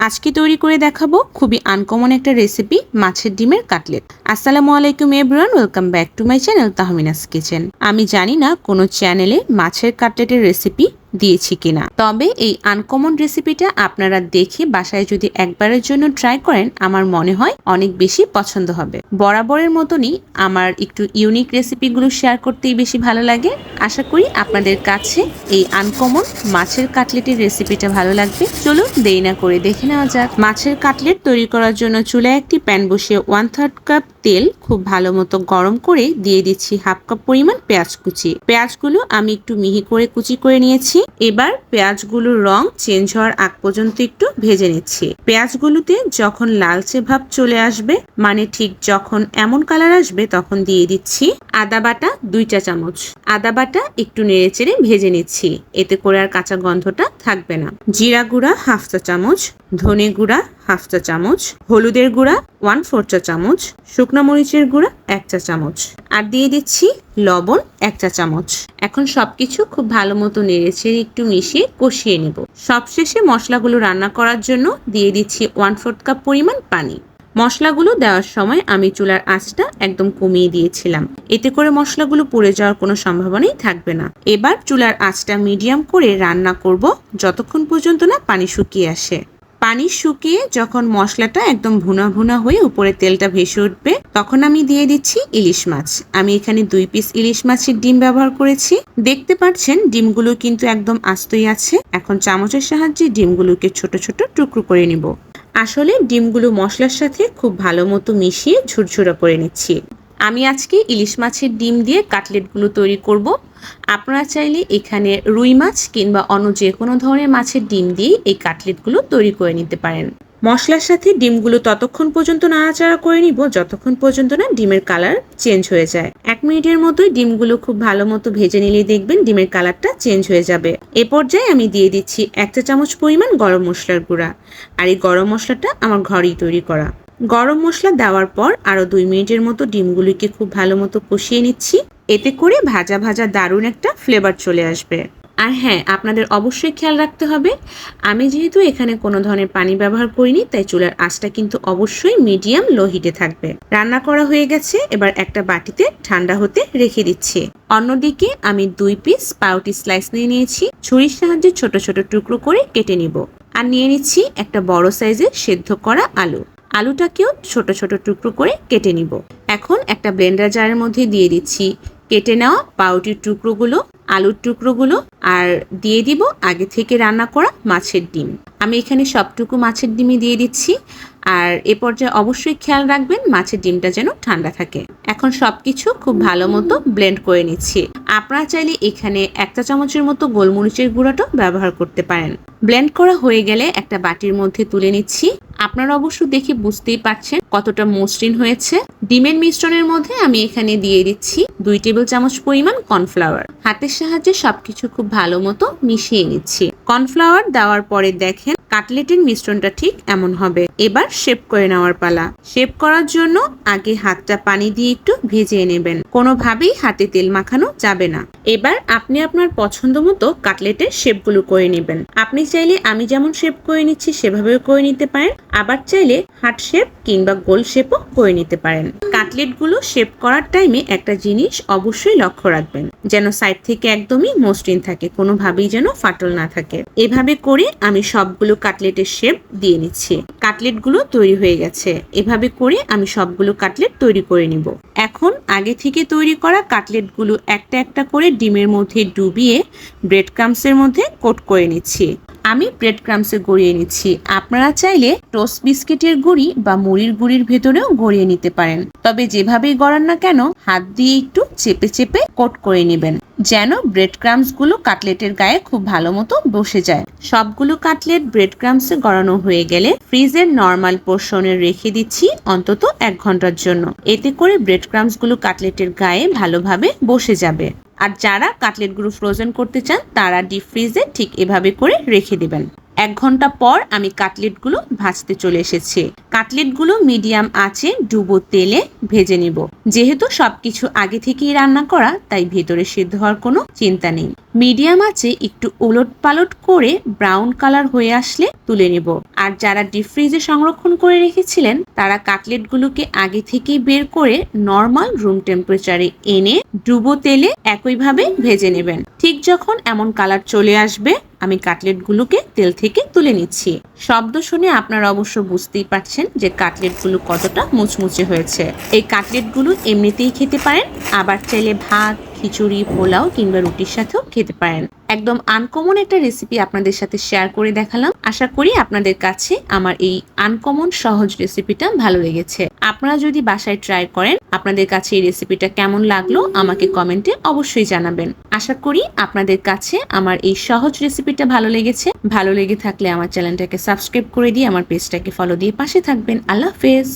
আজকে তৈরি করে দেখাবো খুবই আনকমন একটা রেসিপি, মাছের ডিমের কাটলেট। আসসালামু আলাইকুম everyone, welcome back to my channel Tahmina's kitchen. আমি জানি না কোনো চ্যানেলে মাছের কাটলেটের রেসিপি দিয়েছি কিনা, তবে এই আনকমন রেসিপিটা আপনারা দেখে বাসায় যদি একবারের জন্য ট্রাই করেন, আমার মনে হয় অনেক বেশি পছন্দ হবে। বরাবরের মতনই আমার একটু ইউনিক রেসিপিগুলো শেয়ার করতেই বেশি ভালো লাগে। আশা করি আপনাদের কাছে এই আনকমন মাছের কাটলেটের রেসিপিটা ভালো লাগবে। চলুন দেরি না করে দেখে নেওয়া যাক। মাছের কাটলেট তৈরি করার জন্য চুলায় একটি প্যান বসিয়ে 1/3 কাপ তেল খুব ভালো মতো গরম করে দিয়ে দিচ্ছি হাফ কাপ পরিমাণ পেঁয়াজ কুচি। পেঁয়াজগুলো আমি একটু মিহি করে কুচি করে নিয়েছি। এবার পেঁয়াজগুলোর রং চেঞ্জ হওয়ার আগ পর্যন্ত একটু ভেজে নিচ্ছি। পেঁয়াজগুলোতে যখন লালচে ভাব চলে আসবে, মানে ঠিক যখন এমন কালার আসবে, তখন দিয়ে দিচ্ছি আদা বাটা 2 চা চামচ। আদা বাটা একটু নেড়েচেড়ে ভেজে নিচ্ছি, এতে করে আর কাঁচা গন্ধটা থাকবে না। জিরা গুঁড়া হাফ চা চামচ, ধনে গুঁড়া হাফ চা চামচ, হলুদের গুঁড়া 1/4 চা চামচ, শুকনো মরিচের গুঁড়া 1 চা চামচ, আর দিয়ে দিচ্ছি লবণ 1 চা চামচ। এখন সবকিছু খুব ভালো মতো নেড়েচেড়ে একটু মিশিয়ে কষিয়ে নেব। সবশেষে মশলাগুলো রান্না করার জন্য দিয়ে দিচ্ছি 1/4 কাপ পরিমাণ পানি। মশলাগুলো দেওয়ার সময় আমি চুলার আঁচটা একদম কমিয়ে দিয়েছিলাম, এতে করে মশলাগুলো পুড়ে যাওয়ার কোনো সম্ভাবনাই থাকবে না। এবার চুলার আঁচটা মিডিয়াম করে রান্না করব যতক্ষণ পর্যন্ত না পানি শুকিয়ে আসে। পানি শুকিয়ে যখন মশলাটা একদম ভুনা ভুনা হয়ে উপরে তেলটা ভেসে উঠবে, তখন আমি দিয়ে দিচ্ছি ইলিশ মাছ। আমি এখানে 2 পিস ইলিশ মাছের ডিম ব্যবহার করেছি। দেখতে পাচ্ছেন ডিমগুলো কিন্তু একদম আস্তই আছে। এখন চামচের সাহায্যে ডিমগুলোকে ছোট ছোট টুকরো করে নিব। আসলে ডিমগুলো মশলার সাথে খুব ভালো মতো মিশিয়ে ঝুরঝুরা করে নিচ্ছি। আমি আজকে ইলিশ মাছের ডিম দিয়ে কাটলেটগুলো তৈরি করব। আপনারা চাইলে এখানে রুই মাছ কিংবা অন্য যে কোনো ধরনের মাছের ডিম দিয়ে এই কাটলেটগুলো তৈরি করে নিতে পারেন। মশলার সাথে ডিমগুলো ততক্ষণ পর্যন্ত নাড়াচাড়া করে নিব যতক্ষণ পর্যন্ত না ডিমের কালার চেঞ্জ হয়ে যায়। 1 মিনিটের মতোই ডিমগুলো খুব ভালো মতো ভেজে নিলেই দেখবেন ডিমের কালারটা চেঞ্জ হয়ে যাবে। এ পর্যায়ে আমি দিয়ে দিচ্ছি 1 চা চামচ পরিমাণ গরম মশলার গুঁড়া। আর এই গরম মশলাটা আমার ঘরেই তৈরি করা। গরম মশলা দেওয়ার পর আরো 2 মিনিটের মতো ডিমগুলিকে খুব ভালো মতো কষিয়ে নিচ্ছি। এতে করে ভাজা ভাজা দারুণ একটা ফ্লেভার চলে আসবে। আর হ্যাঁ, আপনাদের অবশ্যই খেয়াল রাখতে হবে, আমি যেহেতু এখানে কোনো ধরনের পানি ব্যবহার করিনি, তাই চুলার আঁচটা কিন্তু অবশ্যই মিডিয়াম লো হিটে থাকবে। রান্না করা হয়ে গেছে, এবার একটা বাটিতে ঠান্ডা হতে রেখে দিচ্ছি। অন্যদিকে আমি 2 পিস পাউরুটি স্লাইস নিয়ে নিয়েছি। ছুরির সাহায্যে ছোট ছোট টুকরো করে কেটে নিব। আর নিয়ে নিচ্ছি একটা বড় সাইজের সেদ্ধ করা আলু। আলুটাকেও ছোট ছোট টুকরো করে কেটে নিব। এখন একটা ব্লেন্ডার জারের মধ্যে দিয়ে দিচ্ছি কেটে নেওয়া পাউরুটির টুকরোগুলো, আলুর টুকরোগুলো, আর দিয়ে দিব আগে থেকে রান্না করা মাছের ডিম। আমি এখানে সবটুকু মাছের ডিমই দিয়ে দিচ্ছি। আর এ পর্যায়ে অবশ্যই খেয়াল রাখবেন মাছের ডিমটা যেন ঠান্ডা থাকে। এখন সবকিছু খুব ভালো মতো ব্লেন্ড করে নিচ্ছি। আপনারা চাইলে এখানে 1 চা চামচের মতো গোলমরিচের গুঁড়াটাও ব্যবহার করতে পারেন। ব্লেন্ড করা হয়ে গেলে একটা বাটির মধ্যে তুলে নিচ্ছি। আপনারা অবশ্য দেখে বুঝতেই পারছেন কতটা মসৃণ হয়েছে। ডিমের মিশ্রণের মধ্যে আমি এখানে দিয়ে দিচ্ছি 2 টেবিল চামচ পরিমাণ কর্নফ্লাওয়ার। হাতের সাহায্যে সবকিছু খুব ভালো মতো মিশিয়ে নিচ্ছি। কর্নফ্লাওয়ার দেওয়ার পরে দেখেন কাটলেটের মিশ্রণটা ঠিক এমন হবে। এবার শেপ করে নেওয়ার পালা। শেপ করার জন্য আগে হাতটা পানি দিয়ে একটু ভিজিয়ে নেবেন, কোনোভাবেই হাতে তেল মাখানো যাবে না। এবার আপনি আপনার পছন্দ মতো কাটলেটের শেপগুলো করে নেবেন। আপনি চাইলে আমি যেমন শেপ করে নিচ্ছি সেভাবেও করে নিতে পারেন, আবার চাইলে হার্ট শেপ কিংবা গোল শেপও করে নিতে পারেন। কাটলেটগুলো শেপ করার টাইমে একটা জিনিস অবশ্যই লক্ষ্য রাখবেন, যেন সাইড থেকে একদমই মসৃণ থাকে, কোনোভাবেই যেন ফাটল না থাকে। এভাবে করে আমি সবগুলো কাটলেটের শেপ দিয়ে নিচ্ছি। কাটলেটগুলো তৈরি হয়ে গেছে। এভাবে করে আমি সবগুলো কাটলেট তৈরি করে নিব। এখন আগে থেকে তৈরি করা কাটলেটগুলো একটা একটা করে ডিমের মধ্যে ডুবিয়ে ব্রেড ক্রাম্বসের মধ্যে কোট করে নিচ্ছি। আমি ব্রেড ক্রাম্বসে গড়িয়ে নিচ্ছি। আপনারা চাইলে টোস্ট বিস্কিটের গুঁড়ি বা মুড়ির গুঁড়ির ভেতরেও গড়িয়ে নিতে পারেন, তবে যেভাবেই গড়ান না কেন হাত দিয়ে একটু চেপে চেপে কোট করে নেবেন, যেন ব্রেড ক্রাম্বসগুলো কাটলেটের গায়ে খুব ভালো মতো বসে যায়। সবগুলো কাটলেট ব্রেড ক্রাম্বসে গড়ানো হয়ে গেলে ফ্রিজের নর্মাল পোর্শনে রেখে দিচ্ছি অন্তত 1 ঘন্টার জন্য। এতে করে ব্রেড ক্রাম্বসগুলো কাটলেটের গায়ে ভালোভাবে বসে যাবে। আর যারা কাটলেটগুলো ফ্রোজেন করতে চান তারা ডিপ ফ্রিজে ঠিক এভাবে করে রেখে দিবেন। 1 ঘন্টা পর আমি কাটলেটগুলো ভাজতে চলে এসেছি। কাটলেটগুলো মিডিয়াম আঁচে ডুবো তেলে ভেজে নিব। যেহেতু সবকিছু আগে থেকেই রান্না করা, তাই ভেতরে সিদ্ধ হওয়ার কোনো চিন্তা নেই। মিডিয়াম আঁচে একটু উলটপালট করে ব্রাউন কালার হয়ে আসলে তুলে নেব। আর যারা ডিপ ফ্রিজে সংরক্ষণ করে রেখেছিলেন, তারা কাটলেটগুলোকে আগে থেকেই বের করে নর্মাল রুম টেম্পারেচারে এনে ডুবো তেলে একইভাবে ভেজে নেবেন। ঠিক যখন এমন কালার চলে আসবে, আমি কাটলেটগুলোকে তেল থেকে তুলে নিচ্ছি। শব্দ শুনে আপনারা অবশ্য বুঝতেই পারছেন যে কাটলেটগুলো কতটা মুচমুচে হয়েছে। এই কাটলেটগুলো এমনিতেই খেতে পারেন, আবার চাইলে ভাত, খিচুড়ি, পোলাও কিংবা রুটির সাথেও খেতে পারেন। একদম আনকমন একটা রেসিপি আপনাদের সাথে শেয়ার করে দেখালাম। আশা করি আপনাদের কাছে আমার এই আনকমন সহজ রেসিপিটা ভালো লেগেছে। আপনারা যদি বাসায় ট্রাই করেন, আপনাদের কাছে এই রেসিপিটা কেমন লাগলো আমাকে কমেন্টে অবশ্যই জানাবেন। আশা করি আপনাদের কাছে আমার এই সহজ রেসিপিটা ভালো লেগেছে। ভালো লেগে থাকলে আমার চ্যানেলটাকে সাবস্ক্রাইব করে দিয়ে আমার পেজটাকে ফলো দিয়ে পাশে থাকবেন। আল্লাহ হাফেজ।